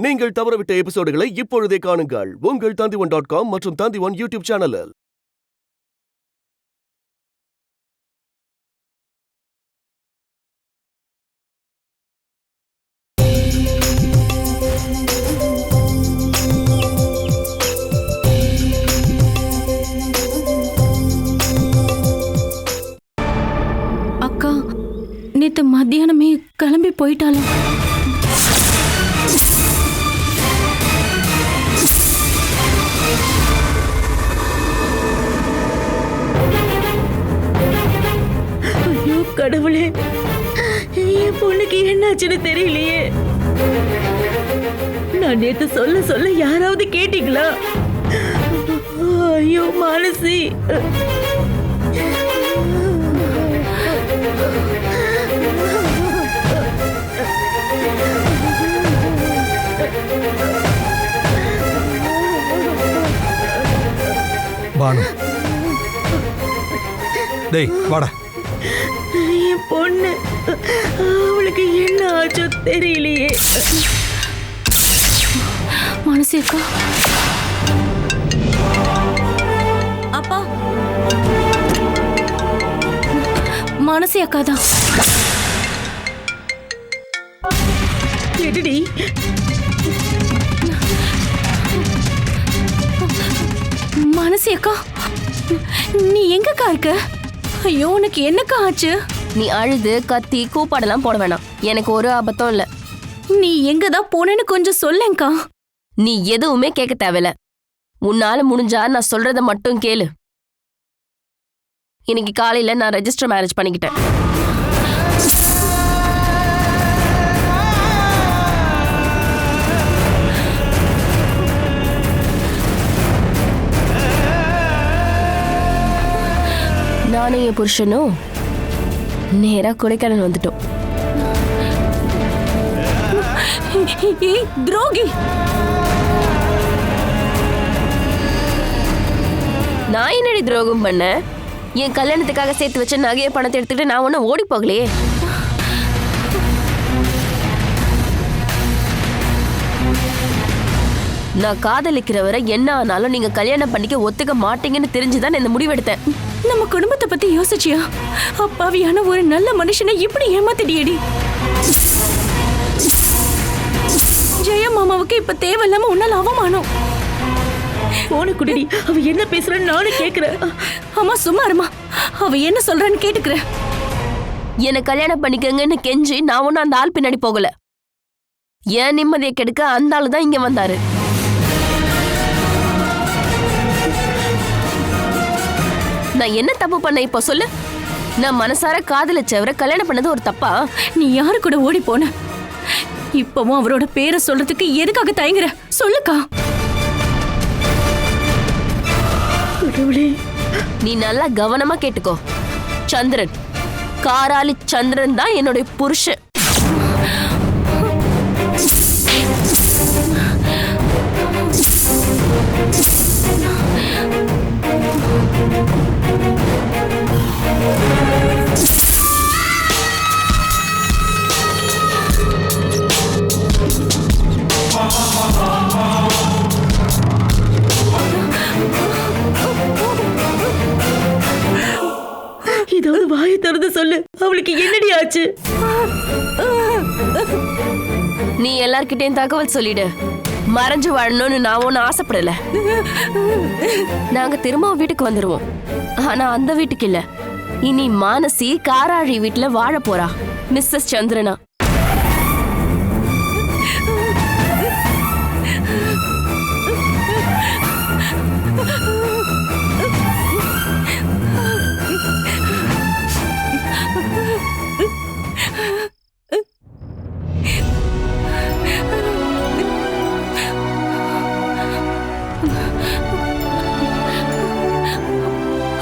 நீங்கள் தவறவிட்ட எபிசோடுகளை இப்பொழுதே காணுங்கள் உங்கள் Tandivan.com மற்றும் Tandivan யூடியூப் சேனலில். அக்கா நேத்து மத்தியானமே கிளம்பி போயிட்டாலும். ஐயோ கடவுளே, என் பொண்ணுக்கு என்னாச்சுன்னு தெரியலையே. நான் நேத்து சொல்ல சொல்ல யாராவது கேட்டீங்களா? ஐயோ மானசி, பானு, டேய் வாடா. என் பொண்ணு, அவளுக்கு என்ன ஆச்சோ தெரியலையே. மனசு அக்கா, அப்பா மனசு அக்கா தான். எதுடி? மனசு அக்கா, நீ எங்கக்கா இருக்க? ஐயோ உனக்கு என்னக்கா ஆச்சு? நீ அழுது கத்தி கூப்பாடெல்லாம் போட வேணாம். எனக்கு ஒரு ஆபத்தும் இல்ல. நீ எங்கதான் போனேன்னு கொஞ்சம் சொல்லேங்கா. நீ எதுவுமே கேட்க தேவையில்ல. உன்னால முடிஞ்சா நான் சொல்றத மட்டும் கேளு. இன்னைக்கு காலையில நான் ரெஜிஸ்டர் மேரேஜ் பண்ணிக்கிட்டேன். நானும் என் புருஷனும் நேரா கொடைக்கானல் வந்துட்டோம். துரோகி, நான் என்னடி துரோகம் பண்ண? என் கல்யாணத்துக்காக சேர்த்து வச்ச நகைய பணத்தை எடுத்துட்டு நான் ஒன்னும் ஓடி போகலையே. நான் காதலிக்கிறவரை என்ன ஆனாலும் நீங்க கல்யாணம் பண்ணிக்க ஒத்துக்க மாட்டீங்கன்னு தெரிஞ்சுதான் இந்த முடிவெடுத்தேன். நம்ம குடும்பத்தை பத்தி யோசிச்சியா? அப்பாவியான ஒரு நல்ல மனுஷனை இப்படி ஏமாத்திடியடி. ஜெய மாமாவுக்கு இப்ப தேவையில்லாம உன்னால அவமானம். போன குடி, அவ என்ன பேசுறான்னு நானும் கேக்குறேன். அம்மா சும்மா இருமா, அவ என்ன சொல்றான்னு கேட்டுக்கிறேன். என்ன கல்யாணம் பண்ணிக்கங்கன்னு கெஞ்சி நான் ஒன்னும் அந்த ஆள் பின்னாடி போகல. என் நிம்மதியை கெடுக்க அந்த ஆளு தான் இங்க வந்தாரு. நான் என்ன தப்பு பண்ண இப்ப சொல்லு? நான் மனசார காதலிச்சவரை கல்யாணம் பண்ணது ஒரு தப்பா? நீ யாரு கூட ஓடி போன? இப்பவும் அவரோட பேரை சொல்றதுக்கு எதுக்காக தயங்குற? சொல்லுக்கா. நீ நல்லா கவனமா கேட்டுக்கோ. சந்திரன், காராளி சந்திரன் தான் என்னுடைய புருஷன். ஏதாவது வாயை திறந்து சொல்லு, அவளுக்கு என்னடி ஆச்சு? நீ எல்லார்கிட்டயும் தகவல் சொல்லிடு. மறைஞ்சு வாழணும்னு நான் ஒன்னும் ஆசைப்படல. நாங்க திரும்ப வீட்டுக்கு வந்துருவோம். ஆனா அந்த வீட்டுக்கு இல்ல. இனி மானசி காராழி வீட்டுல வாழ போறா. மிஸ்ஸஸ் சந்திரனா.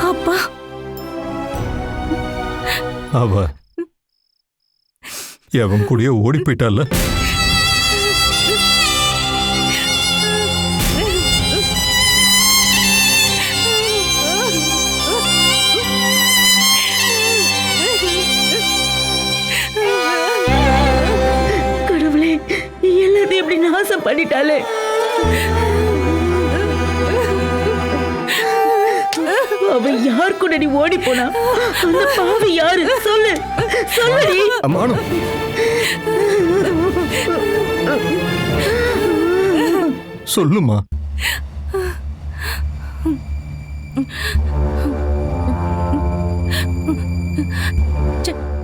அப்பா, அவ எவன் கூடயே ஓடி போயிட்டால. கல்யாணம் பண்ணிட்டாலே. அவ யார் கூட நீ ஓடி போனா? அந்த பாவி யாரு? சொல்லு சொல்லுடி. அம்மானு சொல்லுமா.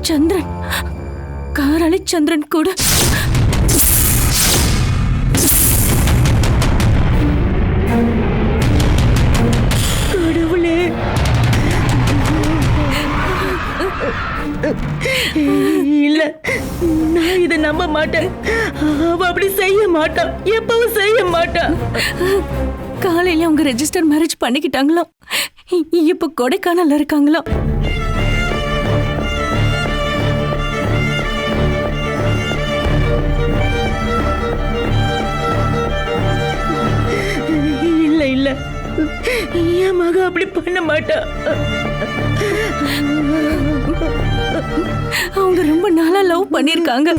சந்திரன், காராளி சந்திரன் கூட. கடவுளே, இல்ல, நான் இதை நம்ப மாட்டேன். அவ அப்படி செய்ய மாட்டான், எப்பவும் செய்ய மாட்டான். காலையில அவங்க ரெஜிஸ்டர் மேரேஜ் பண்ணிக்கிட்டாங்களாம். இப்ப கொடைக்கானல்ல இருக்காங்களாம். இல்ல இல்ல, என் மக அப்படி பண்ண மாட்டா. அவங்க ரொம்ப நாளா லவ் பண்ணிருக்காங்க.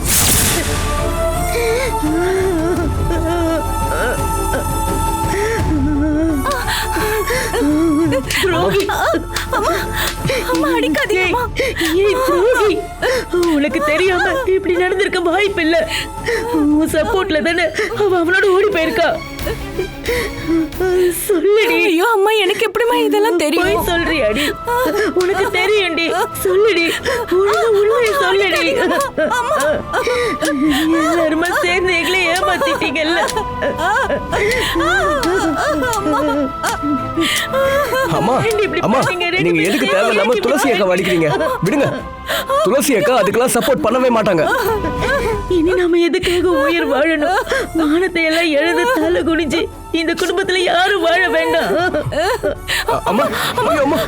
துரோகி. அம்மா அடிக்காதீங்கம்மா. ஏய் துரோகி, உனக்கு தெரியாம இப்படி நடந்திருக்க வாய்ப்பு இல்ல. உன் சப்போர்ட்ல தானே அவ அவனோட ஓடி போயிருக்கா. சொல்லுடி. ஐயோ அம்மா, எனக்கு எப்படிமா இதெல்லாம் தெரியும்? போய் சொல்றியாடி? உனக்கு தெரியும்டி, சொல்லுடி. உண்மையை சொல்லுடி. எல்லாருமா சேர்ந்து எங்களை ஏமாத்திட்டீங்கல்ல. அம்மா அம்மா, நீங்க எதுக்கு தேவையில்லாம துளசி அக்கா வடிக்கிறீங்க? விடுங்க. துளசி அக்கா அதுக்கெல்லாம் சப்போர்ட் பண்ணவே மாட்டாங்க. இனி நாம எதுக்காக உயிர் வாழணும்? மானத்தை எல்லாம் எழுத தலை குனிஞ்சு இந்த குடும்பத்துல யாரும் வாழ வேண்டாம். அம்மா ஐயோ அம்மா.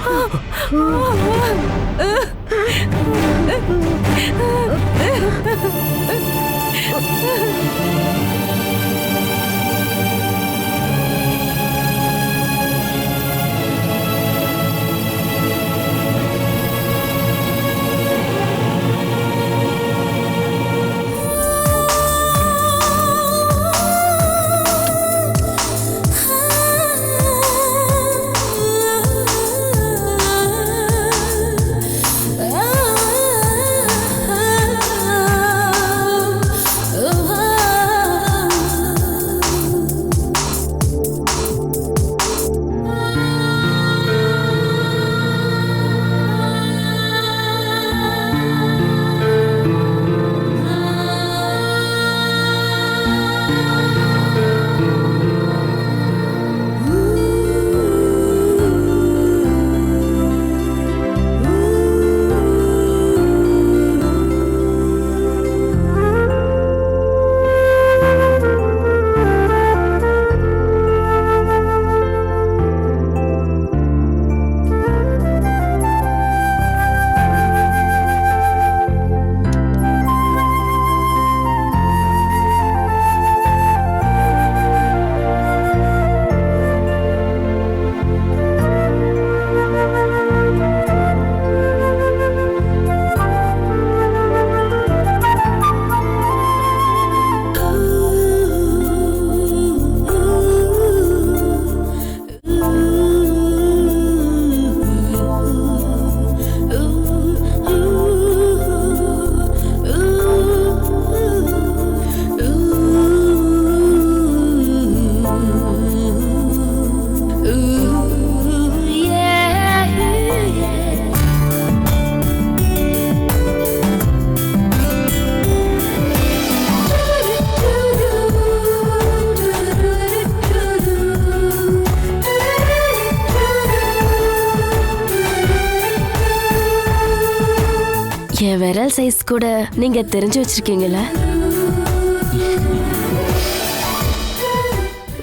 என் விரல் சைஸ் கூட நீங்க தெரிஞ்சு வச்சிருக்கீங்கல்ல?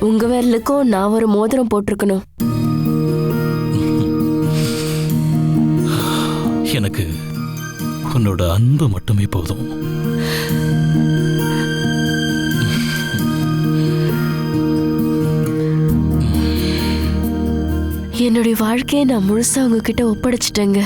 உங்க விரலுக்கும் நான் ஒரு மோதிரம் போட்டிருக்கணும். எனக்கு உன்னோட அன்பு மட்டுமே போதும். என்னுடைய வாழ்க்கையை நான் முழுசா உங்ககிட்ட ஒப்படைச்சிட்டேங்க.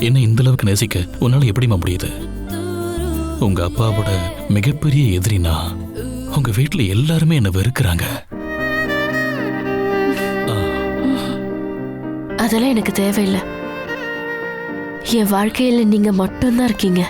என்ன இந்த அளவுக்கு நேசிக்க உன்னால எப்படிமா முடியுது? உங்க அப்பாவோட மிகப்பெரிய எதிரினா உங்க வீட்டுல எல்லாருமே என்ன வெறுக்கிறாங்க. அதெல்லாம் எனக்கு தேவையில்லை. என் வாழ்க்கையில நீங்க மட்டும்தான் இருக்கீங்க.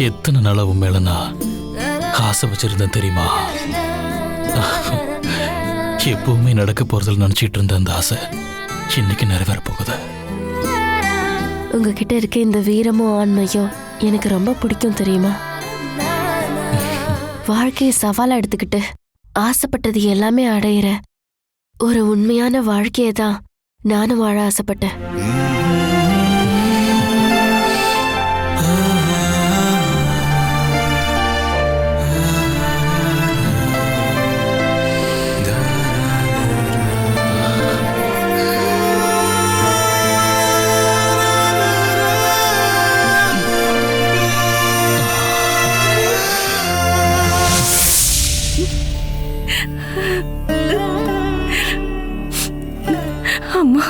எத்தனை நாளா உன் மேல நான் ஆசை வச்சிருந்தேன் தெரியுமா? எப்பவுமே நடக்க போறதில் நினைச்சிட்டு இருந்த அந்த ஆசை இன்னைக்கு நிறைவேற போகுது. உங்ககிட்ட இருக்க இந்த வீரமும் ஆண்மையும் எனக்கு ரொம்ப பிடிக்கும் தெரியுமா? வாழ்க்கையை சவாலா எடுத்துக்கிட்டு ஆசைப்பட்டது எல்லாமே அடையிற ஒரு உண்மையான வாழ்க்கையை தான் நானும் வாழ ஆசைப்பட்டேன். அம்மா,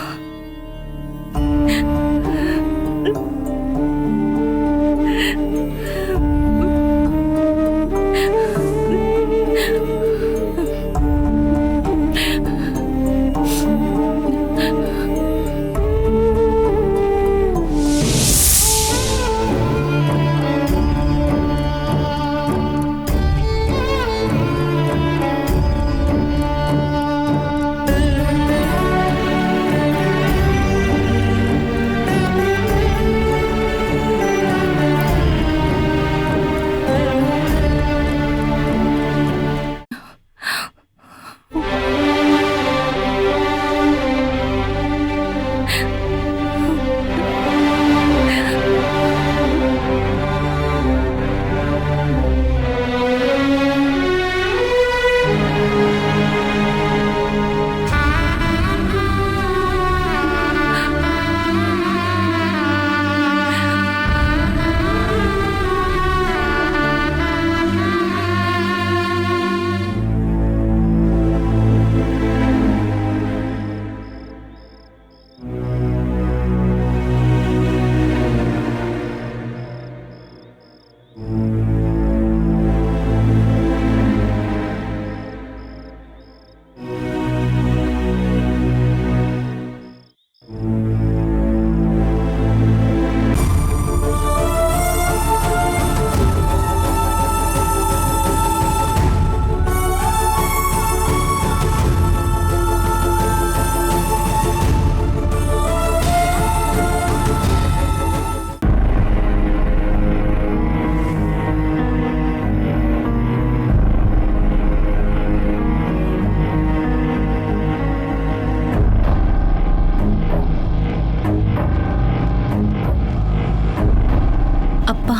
அப்பா,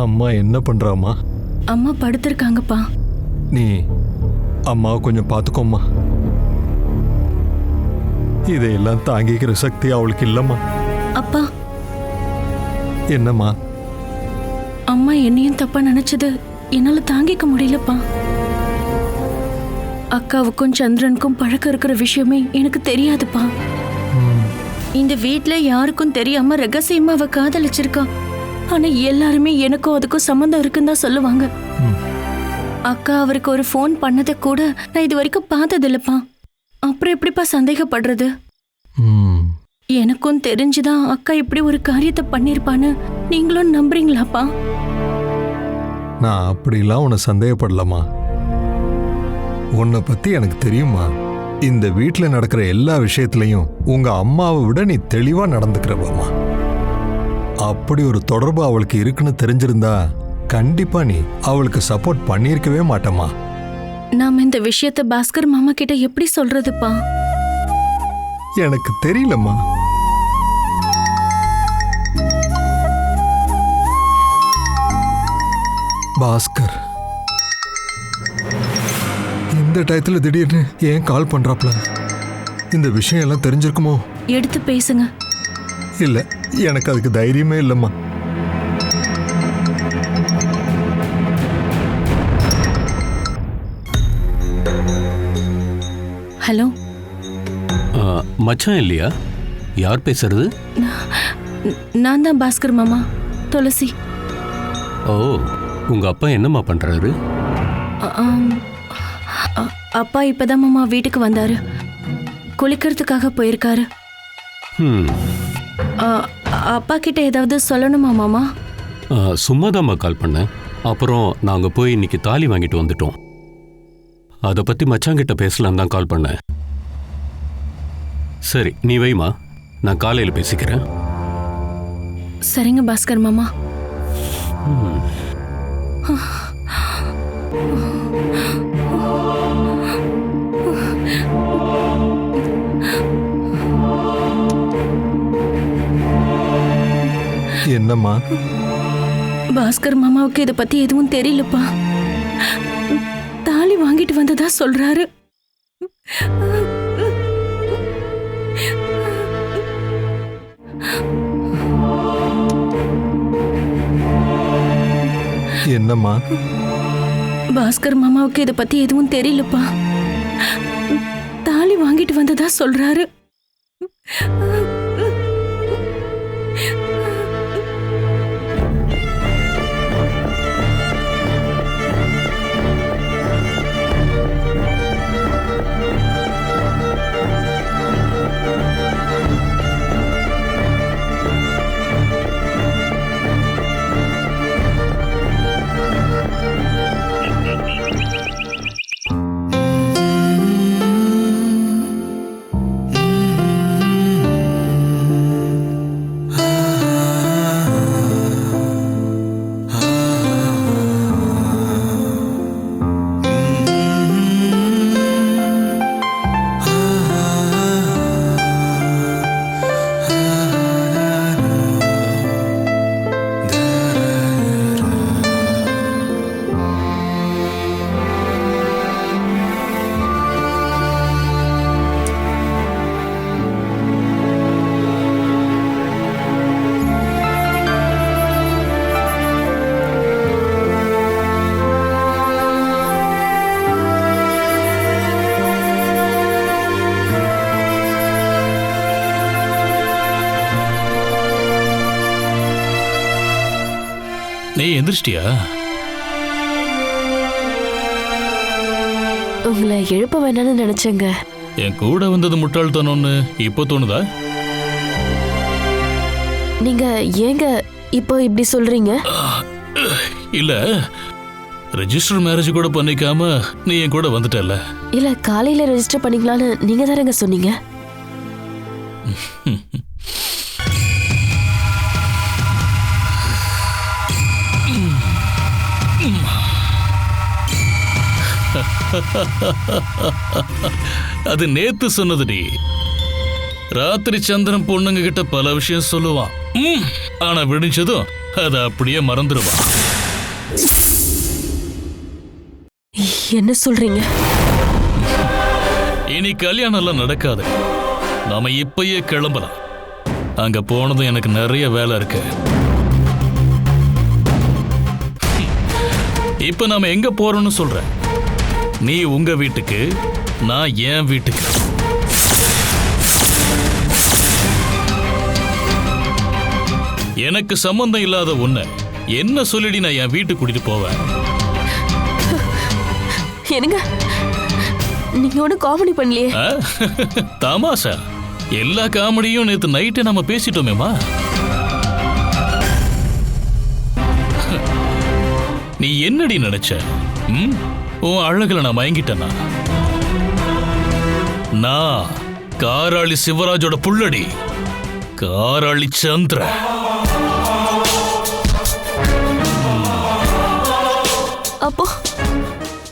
அம்மா என்ன பண்றாம்மா? அம்மா படுத்திருக்காங்கப்பா. நீ அம்மாவை கொஞ்சம் பார்த்துக்கோம்மா. இதையெல்லாம் தாங்கிக்கிற சக்தி அவளுக்கு இல்லம்மா. அப்பா, என்னம்மா? அம்மா என்னையும் தப்பா நினைச்சது என்னால தாங்கிக்க முடியலப்பா. அக்காவுக்கும் சந்திரனுக்கும் பழக்கம் இருக்கிற விஷயமே எனக்கு தெரியாதுப்பா. இந்த வீட்ல யாருக்கும் தெரியாம ரகசியமா அவ காதலிச்சிருக்கா. ஆனா எல்லாருமே எனக்கும் அதுக்கும் சம்மந்தம் இருக்குன்னு தான் சொல்லுவாங்க. அக்கா அவருக்கு ஒரு ஃபோன் பண்ணதை கூட நான் இது வரைக்கும் பார்த்தது இல்லப்பா. அப்புறம் எப்படிப்பா சந்தேகப்படுறது? எனக்கும் தெரிஞ்சுதான் அக்கா இப்படி ஒரு காரியத்தை பண்ணிருப்பான்னு நீங்களும் நம்புறீங்களாப்பா? நான் அப்படிலாம் உன்னை சந்தேகப்படலம்மா. உன்னை பத்தி எனக்கு தெரியுமா. இந்த வீட்டில் நடக்கிற எல்லா விஷயத்திலையும் உங்க அம்மாவை விட நீ தெளிவா நடந்துக்கிறவாமா. அப்படி ஒரு தொடர்பு அவளுக்கு இருக்குன்னு தெரிஞ்சிருந்தா கண்டிப்பா நீ அவளுக்கு சப்போர்ட் பண்ணியிருக்கவே மாட்டேம்மா. நாம இந்த விஷயத்த பாஸ்கர் மாமா கிட்ட எப்படி சொல்றதுப்பா? எனக்கு தெரியலம்மா. பாஸ்கர் இந்த டயத்துல திடீர்னு ஏன் கால் பண்றாப்ல? இந்த விஷயம் எல்லாம் தெரிஞ்சிருக்குமோ? எடுத்து பேசுங்க. இல்ல, எனக்கு அதுக்கு தைரியமே இல்லம்மா. ஹலோ, மச்சான் இல்லையா? யார் பேசுறது? நான் தான் பாஸ்கர் மாமா, துளசி. ஓ, உங்க அப்பா என்னம்மா பண்றாரு? அப்பா இப்பதான் மாமா வீட்டுக்கு வந்தாரு. குளிக்கிறதுக்காக போயிருக்காரு. அப்பா கிட்ட ஏதாவது சொல்லணுமா மாமா? சும்மாதாம்மா கால் பண்ணேன். அப்புறம் நாங்க போய் இன்னைக்கு தாலி வாங்கிட்டு வந்துட்டோம். அதை பத்தி மச்சாங்கிட்ட பேசலாம் தான் கால் பண்ணேன். சரி, நீ வைமா, நான் காலையில் பேசிக்கிறேன். சரிங்க பாஸ்கர் மாமா. என்னம்மா? பாஸ்கர் மாமாவுக்கு இதை பத்தி எதுவும் தெரியலப்பா. தாலி வாங்கிட்டு வந்ததா சொல்றாரு. என்னம்மா? பாஸ்கர் மாமாவுக்கு இதை பத்தி எதுவும் தெரியலப்பா. தாலி வாங்கிட்டு வந்ததா சொல்றாரு. நீ எந்திரிச்சிட்டியா? உங்களை எழுப்ப வேணாம்னு நினைச்சேங்க. என் கூட வந்தது முட்டாள்தனம்னு இப்போ தோணுதா? நீங்க ஏங்க இப்போ இப்படி சொல்றீங்க? இல்ல, ரெஜிஸ்டர் மேரேஜ் கூட பண்ணிக்காம நீ என் கூட வந்துட்டல. இல்ல, காலையில ரெஜிஸ்டர் பண்ணிக்கலாம்னு நீங்க தானங்க சொன்னீங்க. அது நேத்து சொன்னதுடி. ராத்திரி சந்திரன் பொண்ணுங்க கிட்ட பல விஷயம் சொல்லுவான். ஆனா விடிஞ்சதும் அதை அப்படியே மறந்துடுவான். என்ன சொல்றீங்க? இனி கல்யாணம் எல்லாம் நடக்காது. நாம இப்பயே கிளம்பலாம். அங்க போனதும் எனக்கு நிறைய வேலை இருக்கு. இப்ப நாம எங்க போறோம்னு சொல்றேன். நீ உங்க வீட்டுக்கு, நான் என் வீட்டுக்கு. எனக்கு சம்பந்தம் இல்லாத ஒண்ணு என்ன சொல்லிடி நான் என் வீட்டுக்கு கூட்டிட்டு போவேன். என்னங்க, நீங்க ஒன்னும் காமெடி பண்ணலையே. தமாஷா? எல்லா காமெடியும் நேத்து நைட்டு நம்ம பேசிட்டோமேமா. நீ என்னடி நினைச்ச? உன் அழகுல நான் மயங்கிட்டேனா? நான் காராளி சிவராஜோட புள்ளடி, காராளி சந்திர. அப்போ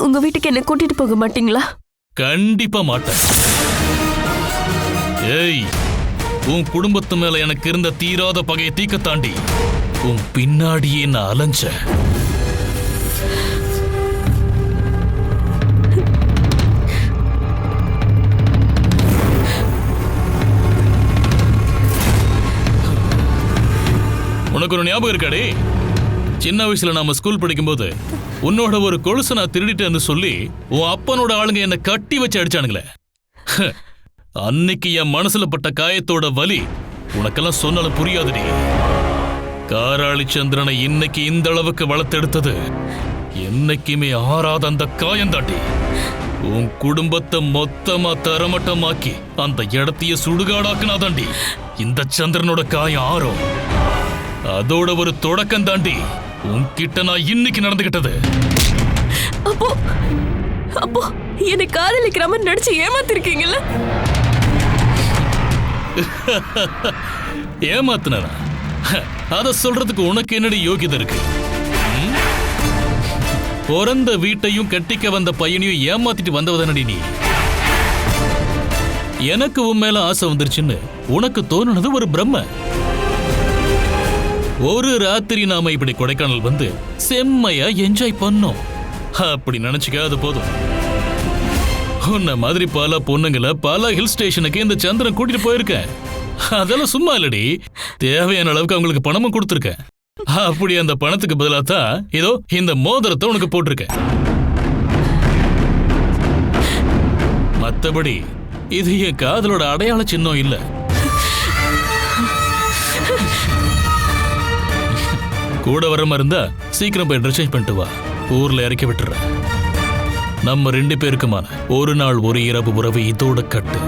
உங்க வீட்டுக்கு என்ன கூட்டிட்டு போக மாட்டீங்களா? கண்டிப்பா மாட்டேன். ஏய், உன் குடும்பத்து மேல எனக்கு இருந்த தீராத பகையை தீக்க தாண்டி உன் பின்னாடியே நான் அலைஞ்ச. உனக்கு ஒரு ஞாபகம் இருக்காடே, சின்ன வயசுல நாம ஸ்கூல் படிக்கும்போது உன்னோட ஒரு கொலுசை நான் திருடிட்டேன்னு சொல்லி உன் அப்பனோட ஆளுங்க என்ன கட்டி வச்சு அடிச்சானுங்களே. அன்னைக்கு என் மனசுல பட்ட காயத்தோட வலி உனக்கெல்லாம் சொன்னாலும் புரியாதுடி. காராளி சந்திரனை இன்னைக்கு இந்த அளவுக்கு வளர்த்தெடுத்தது என்னைக்குமே ஆறாத அந்த காயந்தாண்டி. உன் குடும்பத்தை மொத்தமா தரமட்டமாக்கி அந்த இடத்தைய சுடுகாடாக்குனாதாண்டி இந்த சந்திரனோட காயம் ஆறும். அதோட ஒரு தொடக்கம் தாண்டி உன்கிட்ட நான் இன்னைக்கு நடந்துகிட்டது. அப்போ அப்போ என்னை காதலிக்கிற மாதிரி நடிச்சு ஏமாத்திருக்கீங்கல்ல? ஏமாத்தினா? அத சொல்றதுக்கு உனக்கு என்னடி யோகிதை இருக்கு? பிறந்த வீட்டையும் கட்டிக்க வந்த பையனையும் ஏமாத்திட்டு வந்தவதானடி நீ. எனக்கு உன் மேல ஆசை வந்துருச்சுன்னு உனக்கு தோணுனது ஒரு பிரம்ம. ஒரு ராத்திரி நாம இப்படி கொடைக்கானல் வந்து செம்மையா என்ஜாய் பண்ணோம். அப்படி நினைச்சுக்க, அது போதும். உன்ன மாதிரி பல பொண்ணுங்களை பல ஹில் ஸ்டேஷனுக்கு இந்த சந்திரன் கூட்டிட்டு போயிருக்கேன். அதெல்லாம் சும்மா இல்லடி, தேவையான அளவுக்கு அவங்களுக்கு பணமும் கொடுத்துருக்கேன். அப்படி அந்த பணத்துக்கு பதிலா தான் இதோ இந்த மோதிரத்தை உனக்கு போட்டிருக்கேன். மத்தபடி இது என் காதலோட அடையாள சின்னம் இல்ல. கூட வர மாதிரி இருந்தா சீக்கிரம் போய் ட்ரெஸ் சேஞ்ச் பண்ணிட்டு வா. ஊர்ல இறக்கி விட்டுறேன். நம்ம 2 பேருக்குமான ஒரு நாள் ஒரு இரவு உறவு இதோட கட்டு.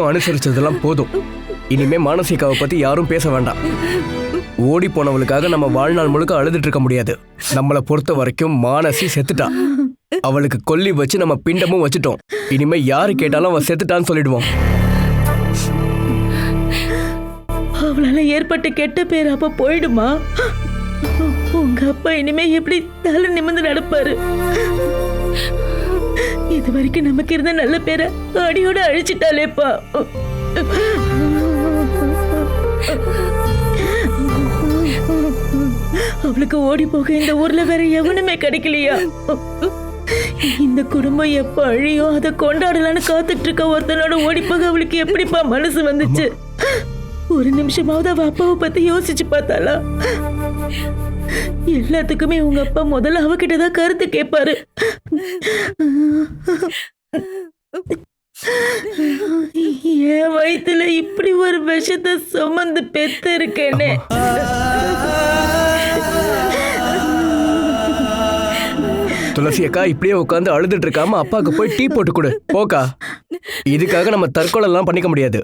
அனுசரிச்சதெல்லாம் போதும். இனிமே மானசிகாவை பத்தி யாரும் பேச வேண்டாம். ஓடி போனவளுக்காக நம்ம வாழ்நாள் முழுக்க அழுதுட்டு இருக்க முடியாது. நம்மளை பொறுத்த வரைக்கும் மானசி செத்துட்டா. அவளுக்கு கொல்லி வச்சு நம்ம பிண்டமும் வச்சுட்டோம். இனிமே யாரு கேட்டாலும் அவ செத்துட்டான்னு சொல்லிடுவோம். அவளால ஏற்பட்ட கெட்ட பேர் அப்ப போயிடுமா? உங்க அப்பா இனிமே எப்படி தலை நிமிர்ந்து நடப்பாரு? இது வரைக்கும் நமக்கு இருந்த நல்ல பேரை அடியோட அழிச்சிட்டாலேப்பா. அவளுக்கு ஓடி போக இந்த ஊர்ல வேற எவனுமே கிடைக்கலையா? இந்த குடும்பம் எப்ப அழியோ அதை கொண்டாடலான்னு காத்துட்டு இருக்க ஒருத்தனோட ஓடி போக அவளுக்கு எப்படிப்பா மனசு வந்துச்சு? ஒரு நிமிஷமாவது அவ அப்பாவை பத்தி யோசிச்சு பார்த்தாளா? எல்லாத்துக்குமே உங்க அப்பா முதல்ல அவகிட்டதான் கருத்து கேட்பாரு. என் வயித்துல இப்படி ஒரு விஷத்தை சுமந்து பெத்து இருக்கேனே. துளசி அக்கா, இப்படியே உட்காந்து அழுதுட்டு இருக்காம அப்பாவுக்கு போய் டீ போட்டு கொடு. போக்கா, இதுக்காக நம்ம தற்கொலை எல்லாம் பண்ணிக்க முடியாது.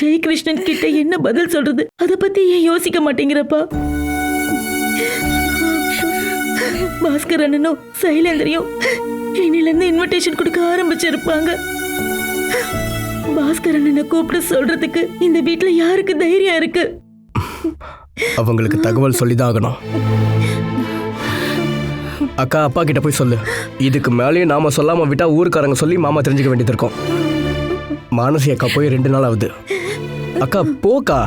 ஜெயகிருஷ்ணன் கிட்ட என்ன பதில் சொல்றது? அத பத்தி ஏன் யோசிக்க மாட்டேங்கிறப்பா? பாஸ்கர் அண்ணனும் சைலேந்திரியும் இன்னில இருந்து இன்விடேஷன் கொடுக்க ஆரம்பிச்சிருப்பாங்க. பாஸ்கர் அண்ணனை கூப்பிட்டு சொல்றதுக்கு இந்த வீட்டுல யாருக்கு தைரியம் இருக்கு? அவங்களுக்கு தகவல் சொல்லிதான் ஆகணும். அக்கா, அப்பா கிட்ட போய் சொல்லு. இதுக்கு மேலேயும் நாம சொல்லாம விட்டா ஊருக்காரங்க சொல்லி மாமா தெரிஞ்சுக்க வேண்டியது இருக்கும். மானசி அக்கா போய் 2 நாள் ஆகுது. அக்கா போக்கா.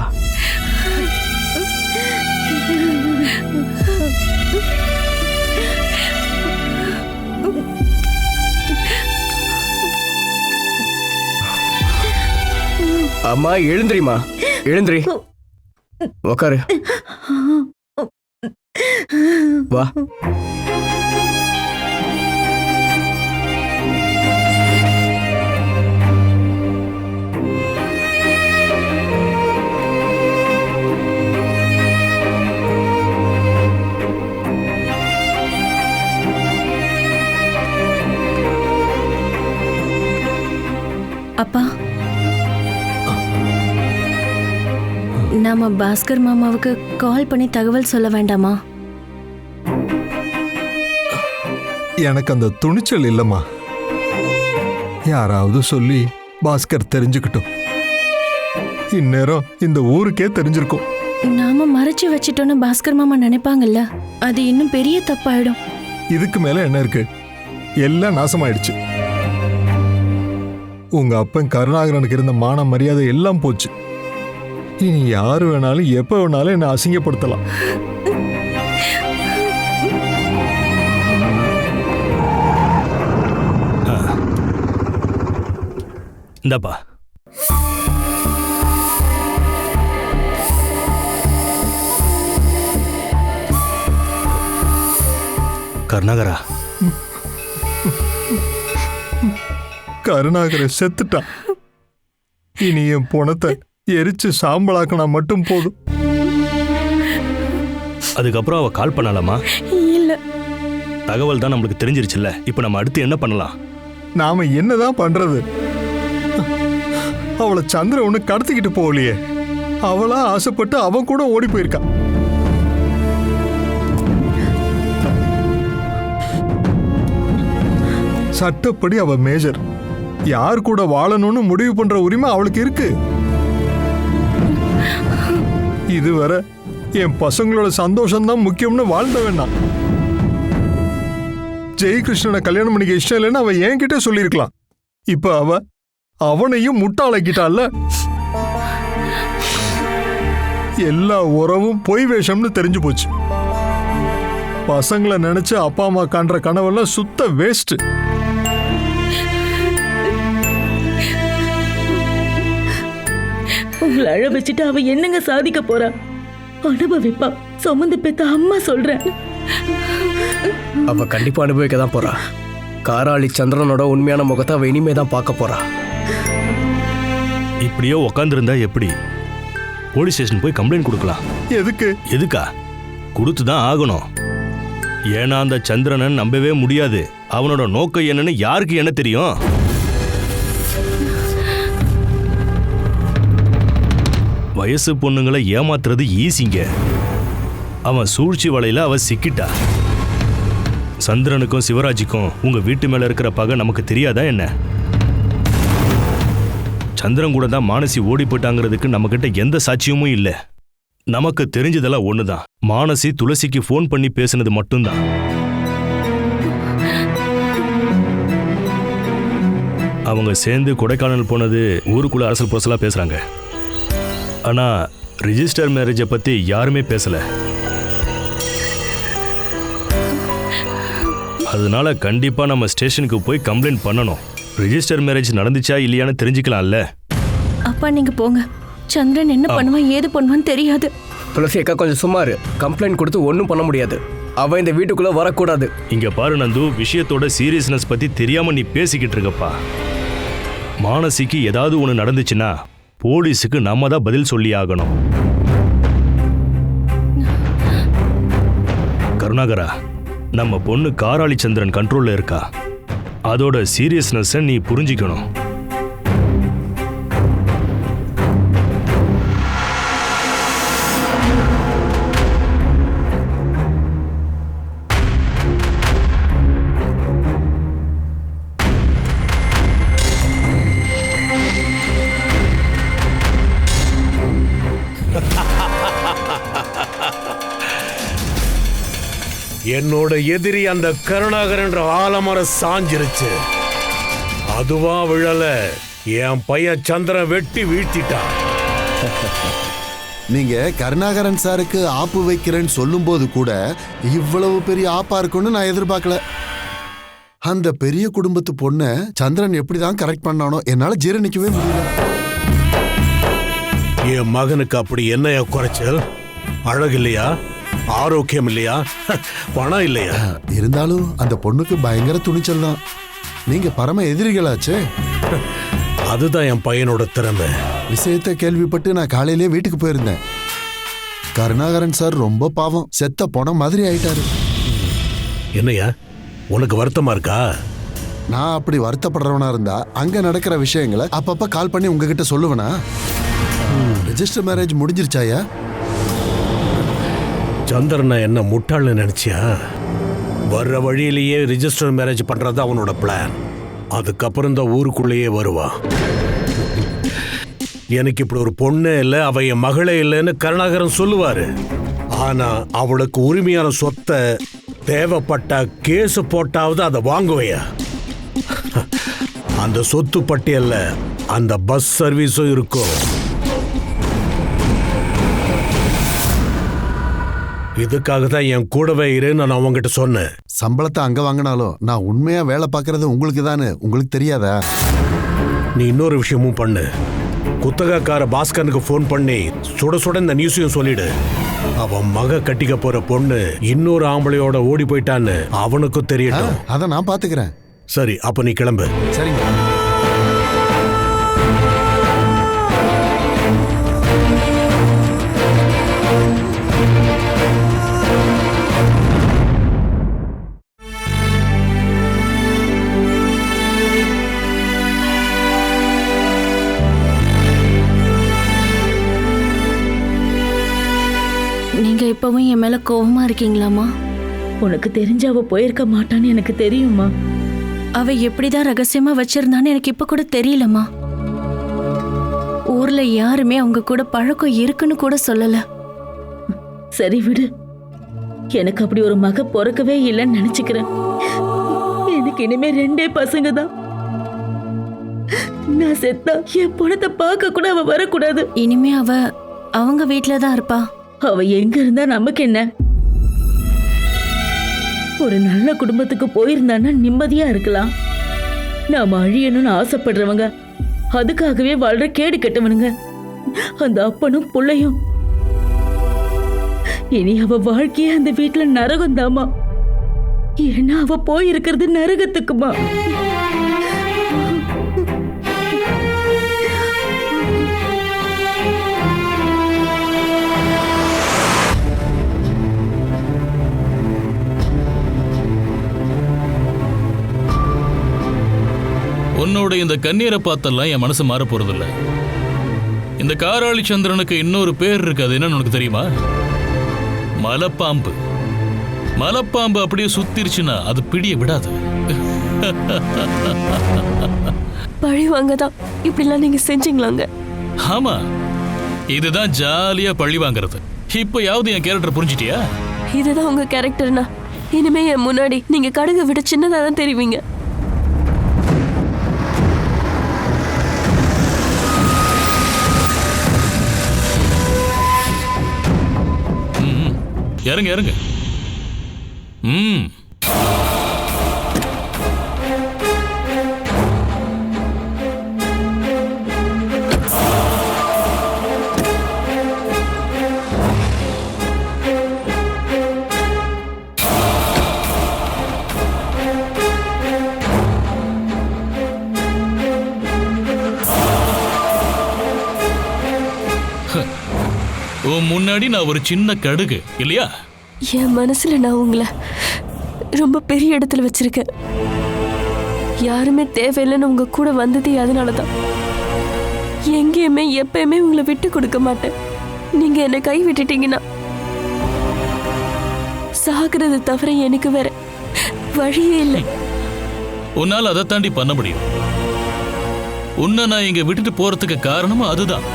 அம்மா எழுந்திரிமா, எழுந்திரி, உக்காரு, வா. அப்பா, நாம பாஸ்கர் மாமாவுக்கு கால் பண்ணி தகவல் சொல்ல வேண்டாமா? எனக்கு அந்த துணிச்சல் இல்லம்மா. யாராவது சொல்லி பாஸ்கர் தெரிஞ்சுக்கிட்டும். இந்நேரம் இந்த ஊருக்கே தெரிஞ்சிருக்கும். நாம மறைச்சு வச்சிட்டோன்னு பாஸ்கர் மாமா நினைப்பாங்கல்ல, அது இன்னும் பெரிய தப்பாயிடும். இதுக்கு மேல என்ன இருக்கு? எல்லாம் நாசமாயிடுச்சு. உங்க அப்பன் கருணாகரனுக்கு இருந்த மான மரியாதை எல்லாம் போச்சு. இனி யாரு வேணாலும் எப்ப வேணாலும் என்ன அசிங்கப்படுத்தலாம். இந்தாப்பா. கருணாகரா, கருணாகரன் செத்துட்டான். இனி என் பணத்தை எரிச்சு சாம்பலாக்கினா மட்டும் போதும். அதுக்கப்புறம் அவ கால் பண்ணலாமா? இல்ல. தகவல் தான் நம்மளுக்கு தெரிஞ்சிருச்சுல்ல. இப்ப நம்ம அடுத்து என்ன பண்ணலாம்? நாம என்னதான் பண்றது? அவளை சந்திர ஒண்ணு கடத்திக்கிட்டு போகலையே. அவளா ஆசைப்பட்டு அவன் கூட ஓடி போயிருக்கான். சட்டப்படி அவ மேஜர். யார் கூட வாழணும்னு முடிவு பண்ற உரிமை அவளுக்கு இருக்கு. இதுவரை என் பசங்களோட சந்தோஷம் தான் முக்கியம்னு வாழ்ந்த வேண்டாம். ஜெயகிருஷ்ணனை கல்யாணம் பண்ணிக்க இஷ்டம் இல்லைன்னு அவ என்கிட்ட சொல்லியிருக்கலாம். இப்ப அவனையும் முட்டாளாக்கிட்டால. எல்லா உறவும் பொய் வேஷம்னு தெரிஞ்சு போச்சு. பசங்களை நினைச்சு அப்பா அம்மா காண்ற கனவெல்லாம் சுத்த வேஸ்ட். உங்களை அழ வச்சுட்டு அவ என்னங்க சாதிக்க போறா? அனுபவிப்பா. சுமந்து பெத்த அம்மா சொல்றேன். அவ கண்டிப்பா அனுபவிக்க தான் போறா. காராளி சந்திரனோட உண்மையான முகத்தை அவ இனிமே தான் பார்க்க போறா. இப்படியோ உக்காந்துருந்தா எப்படி? போலீஸ் ஸ்டேஷன் போய் கம்ப்ளைண்ட் கொடுக்கலாம். எதுக்கா? கொடுத்துதான் ஆகணும். ஏன்னா அந்த சந்திரனை நம்பவே முடியாது. அவனோட நோக்கம் என்னன்னு யாருக்கு என்ன தெரியும்? வயசு பொண்ணுங்களை ஏமாத்துறது ஈஸிங்க. அவன் சூழ்ச்சி வலையில அவ சிக்கிட்டா. சந்திரனுக்கும் சிவராஜுக்கும் உங்க வீட்டு மேல இருக்கிற பகை நமக்கு தெரியாதா என்ன? சந்திரன் கூட தான் மானசி ஓடி போயிட்டாங்கிறதுக்கு நம்ம கிட்ட எந்த சாட்சியமும் இல்லை. நமக்கு தெரிஞ்சதெல்லாம் ஒண்ணுதான். மானசி துளசிக்கு ஃபோன் பண்ணி பேசினது மட்டும்தான். அவங்க சேர்ந்து கொடைக்கானல் போனது ஊருக்குள்ள அரசல் புரசலா பேசுறாங்க. ஆனா ரிஜிஸ்டர் மேரேஜை பத்தி யாருமே பேசல. அதனால கண்டிப்பா நம்ம ஸ்டேஷனுக்கு போய் கம்ப்ளைண்ட் பண்ணணும். ரிஜிஸ்டர் மேரேஜ் நடந்துச்சா இல்லையான்னு தெரிஞ்சுக்கலாம்ல. அப்பா நீங்க போங்க. சந்திரன் என்ன பண்ணுவான் ஏது பண்ணுவான்னு தெரியாது. துளசி அக்கா கொஞ்சம் சும்மாரு. கம்ப்ளைண்ட் கொடுத்து ஒன்றும் பண்ண முடியாது. அவ இந்த வீட்டுக்குள்ள வரக்கூடாது. இங்க பாரு நந்து, விஷயத்தோட சீரியஸ்னஸ் பத்தி தெரியாம நீ பேசிக்கிட்டு இருக்கப்பா. மானசிக்கு ஏதாவது ஒன்று நடந்துச்சுன்னா போலீஸுக்கு நம்ம தான் பதில் சொல்லி ஆகணும். கருணாகரா, நம்ம பொண்ணு காராளி சந்திரன் கண்ட்ரோல்ல இருக்கா. அதோட சீரியஸ்னஸ் நீ புரிஞ்சிக்கணும். என்னோட எதிரி அந்த கருணாகரன்ற ஆலமரம் சாஞ்சிருச்சு. அதுவா விழல, என் பையன் சந்திரன் வெட்டி வீழ்த்திட்டான். நீங்க கருணாகரன் சாருக்கு ஆப்பு வைக்கிறேன்னு சொல்லும் போது கூட இவ்வளவு பெரிய ஆப்பா இருக்கும்னு நான் எதிர்பார்க்கல. அந்த பெரிய குடும்பத்து பொண்ண சந்திரன் எப்படிதான் கரெக்ட் பண்ணானோ என்னால ஜீரணிக்கவே முடியல. என் மகனுக்கு அப்படி என்னைய குறைச்சல்? அழகு இல்லையா, ஆரோக்கியம் இல்லையா, பணம் இல்லையா? இருந்தாலும் அந்த பொண்ணுக்கு பயங்கர துணிச்சல் தான். நீங்க பரம எதிரிகளாச்சே. அதுதான் என் பையனோட திறமை. விஷயத்தை கேள்விப்பட்டு நான் காலையிலே வீட்டுக்கு போயிருந்தேன். கருணாகரன் சார் ரொம்ப பாவம், செத்த போன மாதிரி ஆயிட்டாரு. என்னையா உனக்கு வருத்தமா இருக்கா? நான் அப்படி வருத்தப்படுறவனா இருந்தா அங்க நடக்கிற விஷயங்களை அப்பப்ப கால் பண்ணி உங்ககிட்ட சொல்லுவேனா? Register marriage முடிஞ்சிருச்சாயா? சந்திரனை என்ன முட்டாள்னு நினைச்சியா? வர்ற வழியிலேயே ரிஜிஸ்டர் மேரேஜ் பண்றது அவனோட பிளான். அதுக்கப்புறம் இந்த ஊருக்குள்ளேயே வருவான். எனக்கு இப்படி ஒரு பொண்ணே இல்லை, அவ என் மகளே இல்லைன்னு கருணாகரன் சொல்லுவாரு. ஆனா அவளுக்கு உரிமையான சொத்தை தேவைப்பட்ட கேஸ் போட்டாவது அதை வாங்குவையா? அந்த சொத்து பட்டியல்ல அந்த பஸ் சர்வீஸும் இருக்கும். இதுக்காக தான் என் கூடவே இருன்னு நான் அவங்ககிட்ட சொன்னேன். சம்பளத்தை அங்க வாங்கினாலும் நான் உண்மையா வேலை பார்க்கறது உங்களுக்கு தானே, உங்களுக்கு தெரியாதா? நீ இன்னொரு விஷயமும் பண்ணு. குத்தகக்கார பாஸ்கரனுக்கு ஃபோன் பண்ணி சுட சுட இந்த நியூஸையும் சொல்லிடு. அவன் மக கட்டிக்க போற பொண்ணு இன்னொரு ஆம்பளையோட ஓடி போயிட்டான்னு அவனுக்கும் தெரியட்டும். அதை நான் பாத்துக்கிறேன். சரி, அப்ப நீ கிளம்பு. சரிங்க. நீங்க இப்பவும் என் மேல கோவமா இருக்கீங்களாமா? உனக்கு தெரிஞ்ச அவ போயிருக்க மாட்டான்னு எனக்கு தெரியுமா? அவ எப்படிதான் ரகசியமா வச்சிருந்தான்னு எனக்கு இப்ப கூட தெரியலம்மா. ஊர்ல யாருமே அவங்க கூட பழக்கம் இருக்குன்னு கூட சொல்லல. சரி விடு, எனக்கு அப்படி ஒரு மக பிறக்கவே இல்லைன்னு நினைச்சுக்கிறேன். எனக்கு இனிமே 2 பசங்க தான். நான் செத்தா என் பணத்தை பார்க்க கூட அவ வரக்கூடாது. இனிமே அவ அவங்க வீட்டுல தான் இருப்பா. அவ எங்க இருந்தா நமக்கு என்ன? ஒரு நல்ல குடும்பத்துக்கு போயிருந்தான்னா நிம்மதியா இருக்கலாம். நாம அழியணும்னு ஆசைப்படுறவங்க, அதுக்காகவே வாழ்ற கேடு கெட்டவனுங்க அந்த அப்பனும் புள்ளையும். இனி அவ வாழ்க்கையே அந்த வீட்டுல நரகம் தாமா. ஏன்னா அவ போயிருக்கிறது நரகத்துக்குமா. உன்னோட இந்த கண்ணீரை பார்த்தெல்லாம் என் மனசு மாற போறதில்ல. இந்த காராளி சந்திரனுக்கு இன்னொரு பேர் இருக்கு, அது என்னன்னு உனக்கு தெரியுமா? மலைப்பாம்பு. மலைப்பாம்பு அப்படியே சுத்திருச்சுன்னா அது பிடிய விடாது. பழி வாங்கதான் இப்படிலாம் நீங்க செஞ்சீங்களாங்க? ஆமா, இதுதான் ஜாலியா பழி வாங்குறது. இப்பயாவது என் கேரக்டர் புரிஞ்சிட்டியா? இதுதான் உங்க கேரக்டர்னா இனிமே என் முன்னாடி நீங்க கடுகு விட சின்னதா தான் தெரிவிங்க. இறங்க இறங்க. முன்னாடி நான் ஒரு சின்ன கடுகு இல்லையா? என் மனசுல நான் உங்களை ரொம்ப பெரிய இடத்துல வச்சிருக்கேன். யாருமே தேவையில்லைன்னு உங்க கூட வந்ததே அதனாலதான். எங்கேயுமே எப்பயுமே உங்களை விட்டு கொடுக்க மாட்டேன். நீங்க என்னை கை விட்டுட்டீங்கன்னா சாகிறது தவிர எனக்கு வேற வழியே இல்லை. உன்னால் அதை தாண்டி பண்ண முடியும். உன்னை நான் இங்க விட்டுட்டு போறதுக்கு காரணமும் அதுதான்.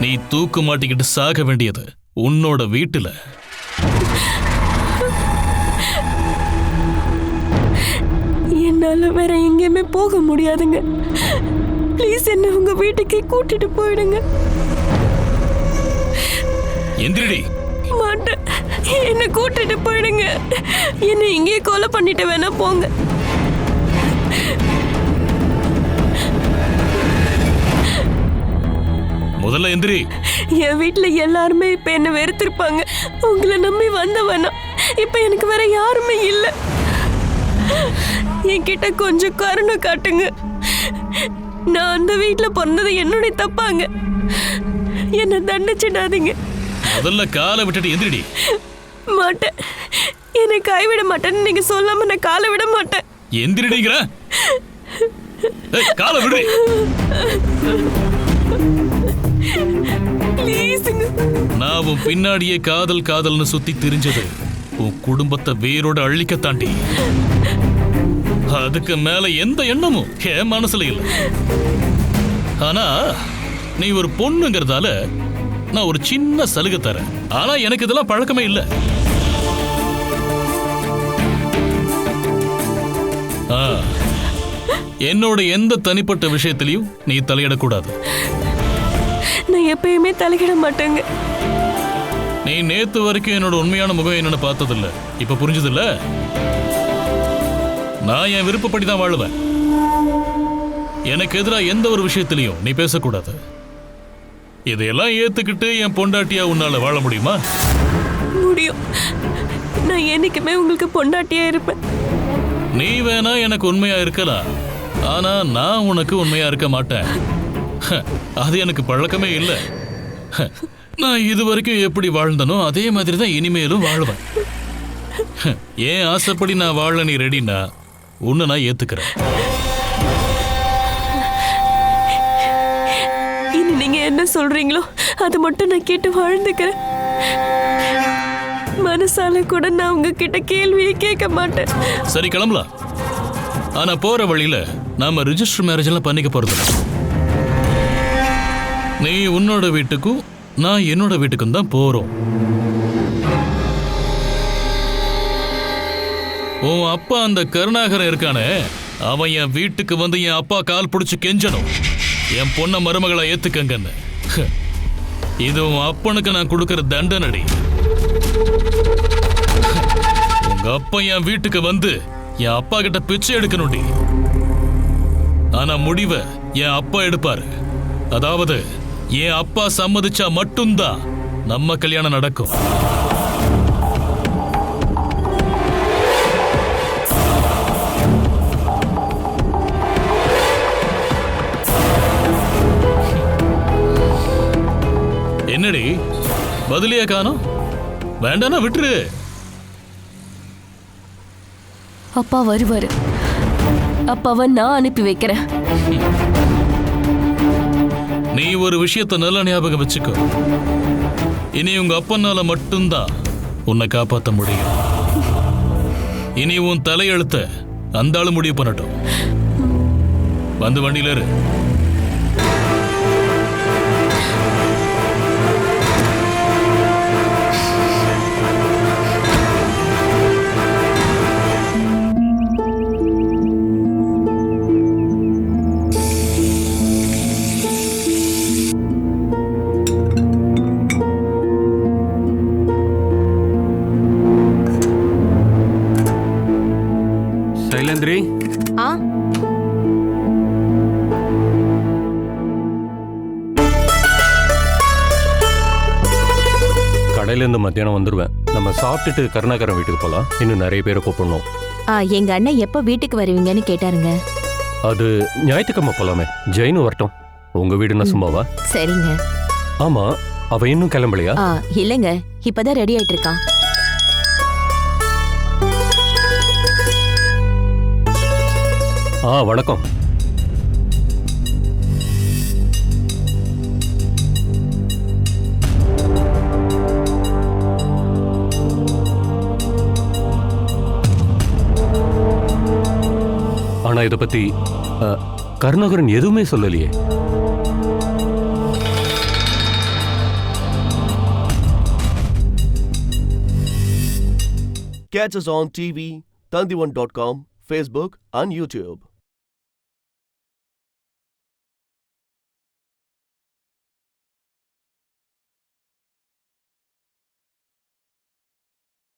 நீ தூக்கு மாட்டிக்கிட்டு சாக வேண்டியது உன்னோட வீட்டுல. என்னால வேற எங்கேயுமே போக முடியாதுங்க. ப்ளீஸ் என்ன உங்க வீட்டுக்கு கூட்டிட்டு போயிடுங்க. எந்திரடி. மாட்டேன், என்ன கூட்டிட்டு போயிடுங்க. என்ன இங்கேயே கொலை பண்ணிட்டு வேணா போங்க. முதல்ல எந்திரி. என் வீட்டுல எல்லாருமே இப்ப என்ன வெறுத்திருப்பாங்க. உங்களை நம்பி வந்த வேணாம். இப்ப எனக்கு வேற யாருமே இல்லை. என்கிட்ட கொஞ்சம் கருணை காட்டுங்க. நான் அந்த வீட்டுல பிறந்தது என்னுடைய தப்பாங்க. என்ன தண்டிச்சிடாதீங்க. முதல்ல காலை விட்டுட்டு எந்திரடி. மாட்டேன், என்னை கைவிட மாட்டேன்னு நீங்க சொல்லாம நான் காலை விட மாட்டேன். எந்திரடிங்கிற. காலை விடு. நான் உன் பின்னாடியே காதல் காதல்னு சுத்தி திரிஞ்சது உன் குடும்பத்தை வேரோட அழிக்க தாண்டி. அதுக்கு மேல எந்த எண்ணமும் என் மனசுல இல்ல. ஆனா நீ ஒரு பொண்ணுங்கிறதால நான் ஒரு சின்ன சலுகை தரேன். ஆனா எனக்கு இதெல்லாம் பழக்கமே இல்ல. என்னோட எந்த தனிப்பட்ட விஷயத்திலையும் நீ தலையிடக்கூடாது. நான் எப்பயுமே தலையிட மாட்டேங்க. நீ நேத்து வரைக்கும் என்னோட உண்மையான முகம் என்னன்னு பார்த்ததில்ல. இப்ப புரிஞ்சதில்ல. நான் என் விருப்பப்படி தான் வாழுவேன். எனக்கு எதிராக எந்த ஒரு விஷயத்திலையும் நீ பேசக்கூடாது. இதையெல்லாம் ஏத்துக்கிட்டு என் பொண்டாட்டியா உன்னால வாழ முடியுமா? முடியும். நான் என்னைக்குமே உங்களுக்கு பொண்டாட்டியா இருப்பேன். நீ வேணா எனக்கு உண்மையா இருக்கலாம், ஆனா நான் உனக்கு உண்மையா இருக்க மாட்டேன். அது எனக்கு பழக்கமே இல்லை. நான் இது வரைக்கும் எப்படி வாழ்ந்தனோ அதே மாதிரி தான் இனிமேலும் வாழ்வேன். ஏன் ஆசைப்படி நான் வாழ நீ ரெடினா உன்னை நான் ஏத்துக்கிறேன். இனி நீங்க என்ன சொல்றீங்களோ அதை மட்டும் நான் கேட்டு வாழ்ந்துக்கிறேன். மனசால கூட நான் உங்ககிட்ட கேள்வியே கேட்க மாட்டேன். சரி, கிளம்பலாம். ஆனா போற வழியில நாம ரிஜிஸ்டர் மேரேஜ் எல்லாம் பண்ணிக்க போறது. நீ உன்னோட வீட்டுக்கும் நான் என்னோட வீட்டுக்கும் தான் போறோம். உன் அப்பா அந்த கருணாகரன் இருக்கானே, அவன் என் வீட்டுக்கு வந்து என் அப்பா கால் பிடிச்சு கெஞ்சணும், என் பொண்ண மருமகளை ஏத்துக்கங்கன்னு. இது உன் அப்பனுக்கு நான் கொடுக்கிற தண்டனடி. உங்க அப்பா என் வீட்டுக்கு வந்து என் அப்பா கிட்ட பிச்சை எடுக்கணும்டி. ஆனா முடிவை என் அப்பா எடுப்பாரு. அதாவது என் அப்பா சம்மதிச்சா மட்டும்தான் நம்ம கல்யாணம் நடக்கும். என்னடி பதிலியா காணோம்? வேண்டானா விட்டுரு. அப்பா வருவாரு. அப்பாவை நான் அனுப்பி வைக்கிறேன். நீ ஒரு விஷயத்தை நல்ல ஞாபகம் வச்சுக்கோ. இனி உங்க அப்பனால மட்டும்தான் உன்னை காப்பாற்ற முடியும். இனி உன் தலையெழுத்த அந்த ஆளு முடிவு பண்ணட்டும். வந்து வண்டியில இரு. சைலேந்திரி, கடையிலேருந்து மத்தியானம் வந்துடுவேன். நம்ம சாப்பிட்டுட்டு கருணாகரன் வீட்டுக்கு போகலாம். இன்னும் நிறைய பேரை கூப்பிடணும். எங்க அண்ணன் எப்ப வீட்டுக்கு வருவீங்கன்னு கேட்டாருங்க. அது ஞாயிற்றுக்கிழமை போலாமே. ஜெயினு வரட்டும். உங்க வீடுன்னா சும்மாவா? சரிங்க. ஆமா, அவ இன்னும் கிளம்பலையா? இல்லைங்க, இப்பதான் ரெடி ஆயிட்டு இருக்கான். வணக்கம். ஆனா இதை பத்தி கருணாகரன் எதுவுமே சொல்லலையே. Catch us on TV, Tandivan.com, Facebook and YouTube.